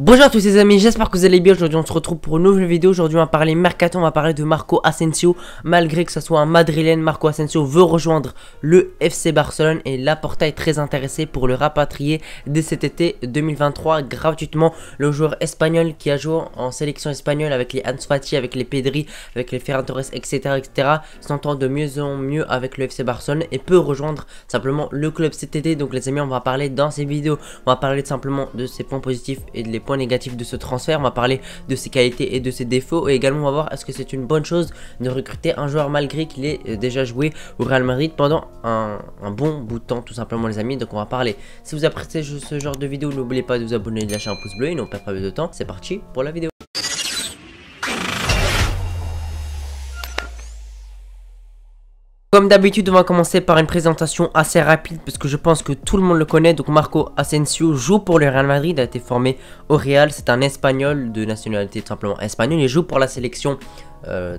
Bonjour à tous les amis, j'espère que vous allez bien. Aujourd'hui on se retrouve pour une nouvelle vidéo. Aujourd'hui on va parler mercato, on va parler de Marco Asensio. Malgré que ce soit un madrilène, Marco Asensio veut rejoindre le FC Barcelone et Laporta est très intéressé pour le rapatrier dès cet été 2023 gratuitement. Le joueur espagnol qui a joué en sélection espagnole avec les Ansu Fati, avec les Pedri, avec les Ferran Torres, etc. s'entend de mieux en mieux avec le FC Barcelone et peut rejoindre simplement le club cet été. Donc les amis, on va parler dans ces vidéos, on va parler simplement de ses points positifs et de les points négatifs de ce transfert. On va parler de ses qualités et de ses défauts et également on va voir est-ce que c'est une bonne chose de recruter un joueur malgré qu'il ait déjà joué au Real Madrid pendant un bon bout de temps tout simplement les amis. Donc on va parler. Si vous appréciez ce genre de vidéo, n'oubliez pas de vous abonner et de lâcher un pouce bleu et non perdre pas plus de temps. C'est parti pour la vidéo. Comme d'habitude, on va commencer par une présentation assez rapide parce que je pense que tout le monde le connaît. Donc Marco Asensio joue pour le Real Madrid, a été formé au Real. C'est un Espagnol de nationalité tout simplement espagnole. Il joue pour la sélection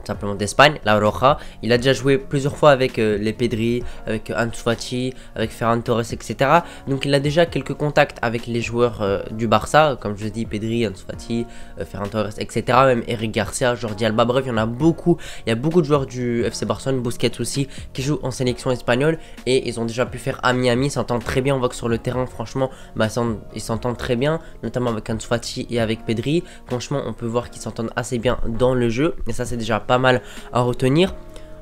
simplement d'Espagne, la Roja. Il a déjà joué plusieurs fois avec les Pedri, avec Ansu Fati, avec Ferran Torres, etc. Donc il a déjà quelques contacts avec les joueurs du Barça, comme je dis, Pedri, Ansu Fati, Ferran Torres, etc. Même Eric Garcia, Jordi Alba, bref, il y en a beaucoup. Il y a beaucoup de joueurs du FC Barcelone, Busquets aussi, qui jouent en sélection espagnole et ils ont déjà pu faire ami-ami, s'entendent très bien. On voit que sur le terrain, franchement, ils s'entendent très bien, notamment avec Ansu Fati et avec Pedri. Franchement, on peut voir qu'ils s'entendent assez bien dans le jeu et ça c'est déjà pas mal à retenir.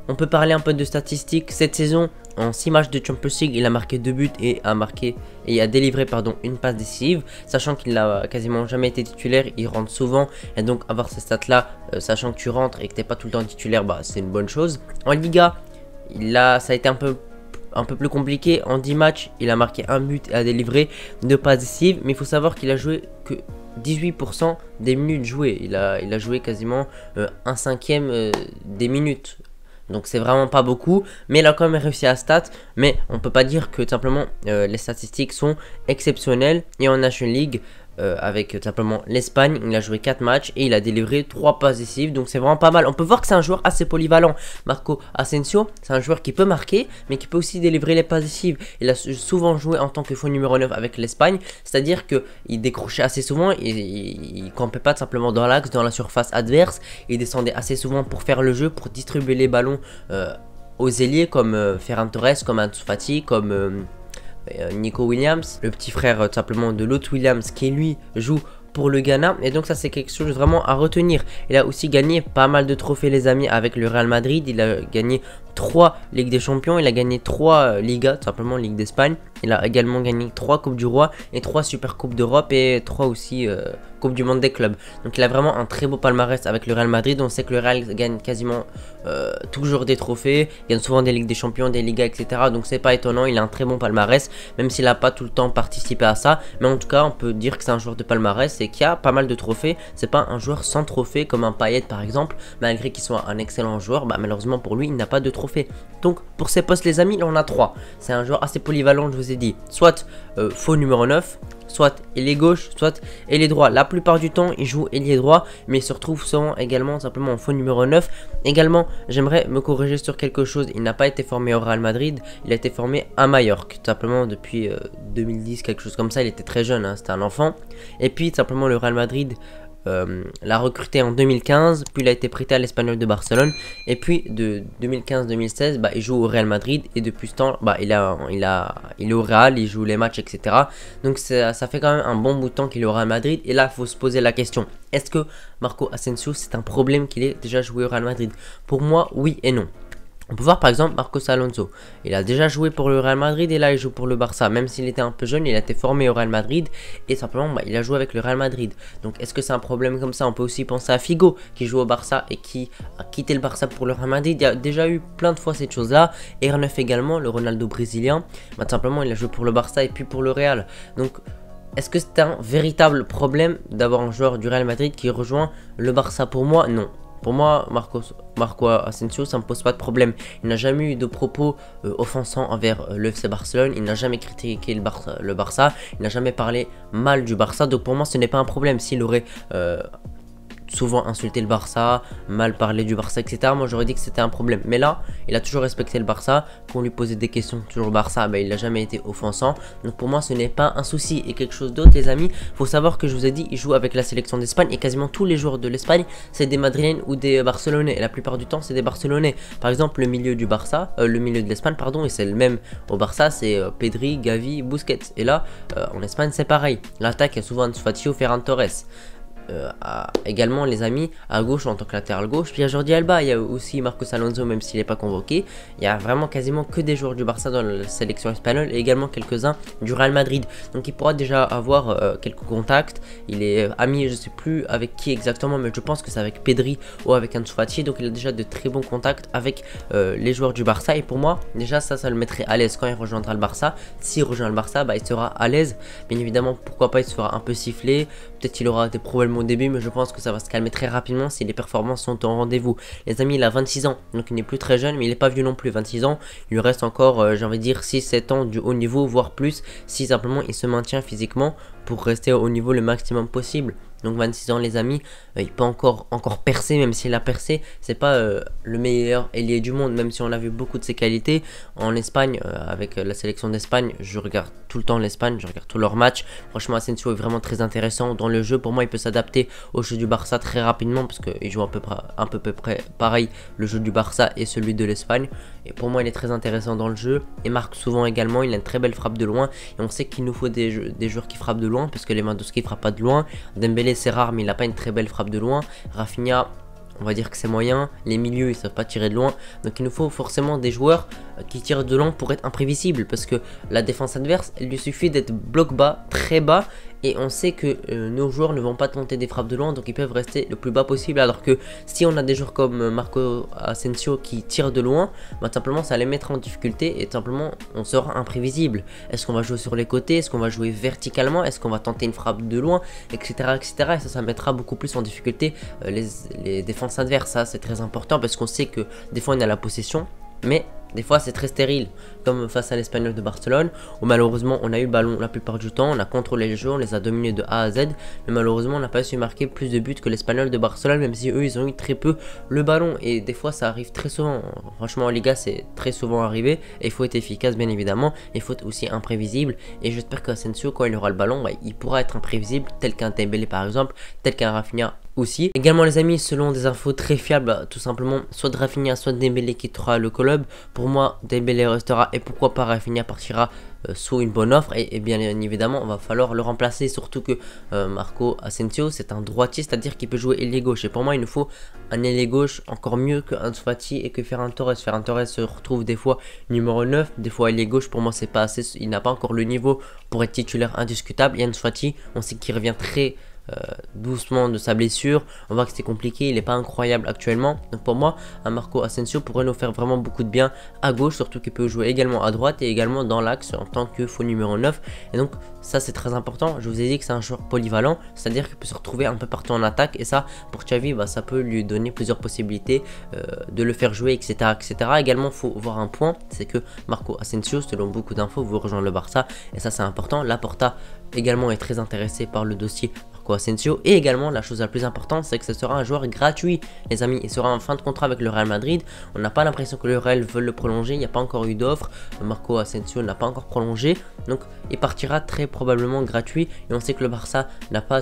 On peut parler un peu de statistiques. Cette saison, en 6 matchs de Champions League, il a marqué 2 buts et a délivré une passe décisive, sachant qu'il n'a quasiment jamais été titulaire. Il rentre souvent et donc avoir ces stats là, sachant que tu rentres et que t'es pas tout le temps titulaire, c'est une bonne chose. En Liga, ça a été un peu plus compliqué. En 10 matchs, il a marqué 1 but et a délivré 2 passes décisives, mais il faut savoir qu'il a joué que 18% des minutes jouées. Il a joué quasiment un cinquième des minutes. Donc c'est vraiment pas beaucoup, mais il a quand même réussi à stat. Mais on peut pas dire que simplement les statistiques sont exceptionnelles. Et en National League, avec simplement l'Espagne, il a joué 4 matchs et il a délivré 3 passes décisives. Donc c'est vraiment pas mal. On peut voir que c'est un joueur assez polyvalent. Marco Asensio, c'est un joueur qui peut marquer, mais qui peut aussi délivrer les passes décisives. Il a souvent joué en tant que faux numéro 9 avec l'Espagne, c'est-à-dire qu'il décrochait assez souvent. Il campait pas simplement dans l'axe, dans la surface adverse. Il descendait assez souvent pour faire le jeu, pour distribuer les ballons aux ailiers comme Ferran Torres, comme Ansu Fati, comme Nico Williams, le petit frère simplement de l'autre Williams qui lui joue pour le Ghana. Et donc ça c'est quelque chose vraiment à retenir. Il a aussi gagné pas mal de trophées les amis avec le Real Madrid. Il a gagné 3 Ligues des Champions, il a gagné 3 Ligas, tout simplement Ligue d'Espagne. Il a également gagné 3 Coupes du Roi et 3 Super Coupes d'Europe et 3 aussi Coupe du Monde des clubs. Donc il a vraiment un très beau palmarès avec le Real Madrid. On sait que le Real gagne quasiment toujours des trophées, il gagne souvent des Ligues des Champions, des Ligas, etc. Donc c'est pas étonnant, il a un très bon palmarès, même s'il n'a pas tout le temps participé à ça. Mais en tout cas, on peut dire que c'est un joueur de palmarès et qui a pas mal de trophées. C'est pas un joueur sans trophées comme un Payet par exemple, malgré qu'il soit un excellent joueur. Malheureusement pour lui, il n'a pas de trophée. Donc pour ces postes les amis, il en a 3. C'est un joueur assez polyvalent, je vous ai dit. Soit faux numéro 9, soit ailier gauche, soit ailier droit. La plupart du temps, il joue ailier droit, mais il se retrouve souvent également simplement en faux numéro 9. Également, j'aimerais me corriger sur quelque chose. Il n'a pas été formé au Real Madrid, il a été formé à Majorque, tout simplement depuis 2010, quelque chose comme ça. Il était très jeune, hein, c'était un enfant. Et puis, tout simplement, le Real Madrid l'a recruté en 2015, puis il a été prêté à l'Espagnol de Barcelone, et puis de 2015-2016, il joue au Real Madrid, et depuis ce temps, il est au Real, il joue les matchs, etc. Donc ça fait quand même un bon bout de temps qu'il est au Real Madrid, et là, il faut se poser la question, est-ce que Marco Asensio, c'est un problème qu'il ait déjà joué au Real Madrid? Pour moi, oui et non. On peut voir par exemple Marcos Alonso, il a déjà joué pour le Real Madrid et là il joue pour le Barça. Même s'il était un peu jeune, il a été formé au Real Madrid et simplement il a joué avec le Real Madrid. Donc est-ce que c'est un problème comme ça? On peut aussi penser à Figo qui joue au Barça et qui a quitté le Barça pour le Real Madrid. Il y a déjà eu plein de fois cette chose là. R9 également, le Ronaldo brésilien, simplement il a joué pour le Barça et puis pour le Real. Donc est-ce que c'est un véritable problème d'avoir un joueur du Real Madrid qui rejoint le Barça? Pour moi non. Pour moi, Marco Asensio, ça ne me pose pas de problème. Il n'a jamais eu de propos offensants envers le FC Barcelone. Il n'a jamais critiqué le Barça. Il n'a jamais parlé mal du Barça. Donc pour moi, ce n'est pas un problème. S'il aurait souvent insulter le Barça, mal parler du Barça, etc. Moi j'aurais dit que c'était un problème. Mais là, il a toujours respecté le Barça. Quand on lui posait des questions sur le Barça, bah, il n'a jamais été offensant. Donc pour moi, ce n'est pas un souci. Et quelque chose d'autre, les amis, faut savoir que je vous ai dit, il joue avec la sélection d'Espagne et quasiment tous les joueurs de l'Espagne, c'est des Madrilènes ou des Barcelonais. Et la plupart du temps, c'est des Barcelonais. Par exemple, le milieu du Barça, le milieu de l'Espagne, pardon, et c'est le même au Barça, c'est Pedri, Gavi, Busquets. Et là, en Espagne, c'est pareil. L'attaque, il y a souvent Ansu Fati ou Ferran Torres. Également les amis à gauche en tant que latéral gauche, puis il y a Jordi Alba, il y a aussi Marcos Alonso même s'il n'est pas convoqué. Il y a vraiment quasiment que des joueurs du Barça dans la sélection espagnole et également quelques-uns du Real Madrid, donc il pourra déjà avoir quelques contacts. Il est ami, je sais plus avec qui exactement, mais je pense que c'est avec Pedri ou avec Ansu Fati, donc il a déjà de très bons contacts avec les joueurs du Barça. Et pour moi déjà ça le mettrait à l'aise quand il rejoindra le Barça. S'il rejoint le Barça, bah, il sera à l'aise, bien évidemment. Pourquoi pas, il se fera un peu siffler, peut-être qu'il aura des problèmes au début, mais je pense que ça va se calmer très rapidement si les performances sont au rendez-vous. Les amis, il a 26 ans, donc il n'est plus très jeune, mais il n'est pas vieux non plus. 26 ans, il lui reste encore, j'ai envie de dire, 6-7 ans du haut niveau, voire plus, si simplement il se maintient physiquement pour rester au niveau le maximum possible. Donc 26 ans les amis, il peut encore percer, même s'il a percé, c'est pas le meilleur ailier du monde, même si on a vu beaucoup de ses qualités. En Espagne, avec la sélection d'Espagne, je regarde tout le temps l'Espagne, je regarde tous leurs matchs. Franchement Asensio est vraiment très intéressant dans le jeu. Pour moi il peut s'adapter au jeu du Barça très rapidement, parce qu'il joue à peu près pareil le jeu du Barça et celui de l'Espagne. Et pour moi il est très intéressant dans le jeu, et marque souvent également, il a une très belle frappe de loin. Et on sait qu'il nous faut des joueurs qui frappent de loin, parce que Lewandowski frappe pas de loin. Dembélé c'est rare, mais il n'a pas une très belle frappe de loin. Rafinha, on va dire que c'est moyen. Les milieux, ils savent pas tirer de loin. Donc il nous faut forcément des joueurs qui tirent de loin pour être imprévisibles, parce que la défense adverse, il lui suffit d'être bloc bas, très bas, et on sait que nos joueurs ne vont pas tenter des frappes de loin, donc ils peuvent rester le plus bas possible. Alors que si on a des joueurs comme Marcos Asensio qui tirent de loin, bah, simplement ça les mettra en difficulté, et simplement on sera imprévisible. Est-ce qu'on va jouer sur les côtés, est-ce qu'on va jouer verticalement, est-ce qu'on va tenter une frappe de loin, etc. etc. Et ça mettra beaucoup plus en difficulté les défenses adverses. Ça c'est très important, parce qu'on sait que des fois on a la possession, mais des fois c'est très stérile, comme face à l'Espagnol de Barcelone, où malheureusement on a eu le ballon la plupart du temps, on a contrôlé les jeux, on les a dominés de A à Z, mais malheureusement on n'a pas su marquer plus de buts que l'Espagnol de Barcelone, même si eux ils ont eu très peu le ballon. Et des fois ça arrive très souvent, franchement en Liga c'est très souvent arrivé, et il faut être efficace bien évidemment, il faut être aussi imprévisible. Et j'espère qu'Asensio, quand il aura le ballon, bah, il pourra être imprévisible, tel qu'un Dembélé par exemple, tel qu'un Rafinha aussi. Également les amis, selon des infos très fiables, tout simplement, soit de Rafinha, soit de Dembélé quittera le club. Pour moi, Dembélé restera, et pourquoi pas Rafinha partira sous une bonne offre, et bien évidemment, on va falloir le remplacer, surtout que Marcos Asensio, c'est un droitier, c'est-à-dire qu'il peut jouer ailier gauche. Et pour moi, il nous faut un ailier gauche encore mieux que Ansu Fati et que Ferran Torres. Ferran Torres se retrouve des fois numéro 9, des fois ailier gauche. Pour moi, c'est pas assez, il n'a pas encore le niveau pour être titulaire indiscutable. Et Ansu Fati, on sait qu'il revient très doucement de sa blessure, on voit que c'est compliqué, il n'est pas incroyable actuellement. Donc pour moi, un Marcos Asensio pourrait nous faire vraiment beaucoup de bien à gauche, surtout qu'il peut jouer également à droite et également dans l'axe en tant que faux numéro 9. Et donc ça c'est très important. Je vous ai dit que c'est un joueur polyvalent, c'est à dire qu'il peut se retrouver un peu partout en attaque, et ça pour Xavi, bah, ça peut lui donner plusieurs possibilités de le faire jouer, etc. Également, il faut voir un point, c'est que Marcos Asensio, selon beaucoup d'infos, veut rejoindre le Barça, et ça c'est important. Laporta également est très intéressé par le dossier Asensio, et également la chose la plus importante, c'est que ce sera un joueur gratuit les amis. Il sera en fin de contrat avec le Real Madrid, on n'a pas l'impression que le Real veut le prolonger, il n'y a pas encore eu d'offre, Marcos Asensio n'a pas encore prolongé, donc il partira très probablement gratuit. Et on sait que le Barça n'a pas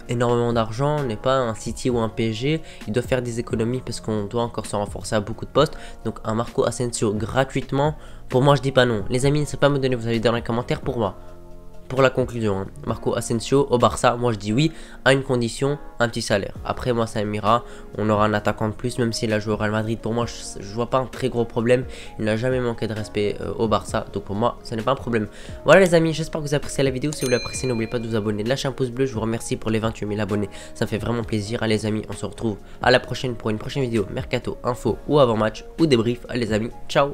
énormément d'argent, n'est pas un City ou un PSG, il doit faire des économies parce qu'on doit encore se renforcer à beaucoup de postes. Donc un Marcos Asensio gratuitement, pour moi je dis pas non. Les amis, n'hésitez pas à me donner vos avis dans les commentaires. Pour moi, pour la conclusion, Marcos Asensio au Barça, moi je dis oui, à une condition, un petit salaire. Après moi ça m'ira, on aura un attaquant de plus, même s'il a joué au Real Madrid. Pour moi je vois pas un très gros problème, il n'a jamais manqué de respect au Barça, donc pour moi ce n'est pas un problème. Voilà les amis, j'espère que vous avez apprécié la vidéo. Si vous l'appréciez, n'oubliez pas de vous abonner, de lâcher un pouce bleu. Je vous remercie pour les 28 000 abonnés, ça me fait vraiment plaisir. Allez les amis, on se retrouve à la prochaine pour une prochaine vidéo Mercato, info ou avant match ou débrief. Allez les amis, ciao.